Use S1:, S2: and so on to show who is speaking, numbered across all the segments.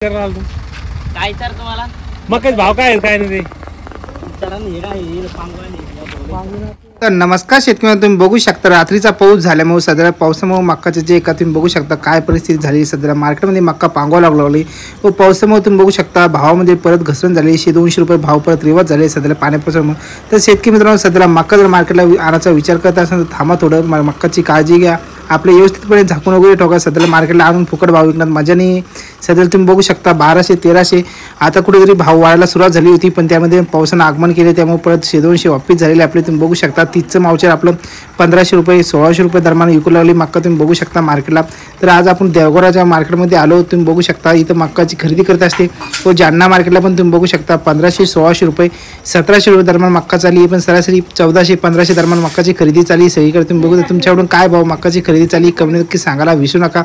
S1: काय तर तुम्हाला
S2: मग भाव काय काय नाही
S3: तर नमस्कार शेतकरी, तुम्ही बघू शकता रात्रीचा पाऊस झाल्यामुळे सध्या पावसामुळे मक्काचे जे एका तुम्ही बघू शकता काय परिस्थिती झाली. सध्या मार्केटमध्ये मक्का पांगवा लागली व पावसामुळे तुम्ही बघू शकता भावामध्ये परत घसरण झाली. 100-200 रुपये भाव परत रिवर्स झाले सध्या पाण्यापासून. तर शेतकरी मित्रांनो, सध्या मक्का जर मार्केटला आणायचा विचार करत असाल तर थांबा थोडं, मक्काची काळजी घ्या, आपले व्यवस्थितपणे झाकून वगैरे ठेवा. सध्याला मार्केटला आणून फुकट भाव विकण्यात मजा नाही. सध्याला तुम्ही बघू शकता 1200-1300 आता कुठेतरी भाव वाढायला सुरुवात झाली होती, पण त्यामध्ये पावसानं आगमन केले त्यामुळे परत 100-200 वापस झालेले आपले तुम्ही बघू शकता. 30चं मावचर आपलं 1500 रुपये 1600 रुपये दरम्यान विकू लागली मक्का तुम्ही बघू शकता मार्केटला. तर आज आपण देवगडाच्या मार्केटमध्ये आलो. तुम्ही बघू शकता इथं मक्काची खरेदी करत असते व जालना मार्केटला पण तुम्ही बघू शकता 1500-1600 रुपये 1700 रुपये दरम्यान मक्का चालली, पण सरासरी 1400-1500 दरम्यान मक्काची खरेदी चालली सगळीकडे. तुम्ही बघू तुमच्याकडून काय भाव मक्काची खरेदी चालली कमी नक्की सांगायला विसरू नका.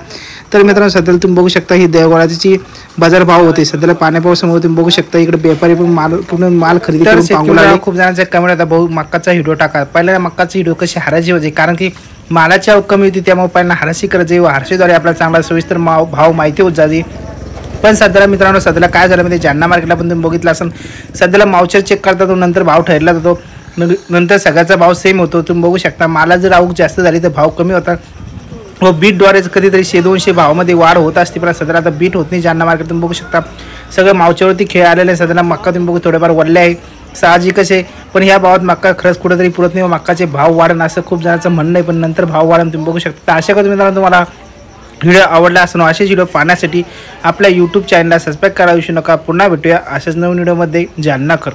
S3: तर मित्रांनो, सध्याला तुम्ही बघू शकता ही देवगडाची बाजार भाव होते. सध्याला पाण्या पावसामुळे तुम्ही बघू शकता इकडे व्यापारी पण माल खरेदी करून पांगू लागले. खूप जणांचा कमेंट होता भाऊ मक्काचा व्हिडिओ टाका. पहिल्या मक्काचा व्हिडिओ कशी हारायची होती, कारण की मालाची आवक कमी होती त्यामुळे पहिल्यांदा हाराशी करायची व हारशीद्वारे आपल्याला चांगला सविस्तर भाव माहिती होत जाते. पण सध्याला मित्रांनो, सध्याला काय झालं म्हणजे जालना मार्केटला पण तुम्ही बघितलं असेल सध्याला मावचर चेक करता तो नंतर भाव ठरला जातो, नंतर सगळ्याचा भाव सेम होतो. तुम्ही बघू शकता माला जर आवक जास्त झाली तर भाव कमी होता व बीटद्वारे कधीतरी 100-200 भावामध्ये वाढ होत असते, पण सध्याला आता बीट होत नाही. जालना मार्केट तुम्ही बघू शकता सगळं मावच्यावरती खेळ आलेले आहे. सध्याला मक्का तुम्ही बघू थोडेफार वळले आहे साहजिकच आहे, पण ह्या भावात मक्का खरंच कुठेतरी पुरत नाही व मक्काचे भाव वाढन असं खूप जणांचं म्हणणं आहे, पण नंतर भाव वाढन तुम्ही बघू शकता. अशा करून मित्रांनो, तुम्हाला व्हिडिओ आवडला असेल असेच व्हिडिओ पाहण्यासाठी आपल्या यूट्यूब चॅनलला सबस्क्राईब करायला विसरू नका. पुन्हा भेटूया अशाच नवीन व्हिडिओमध्ये. जालना कर.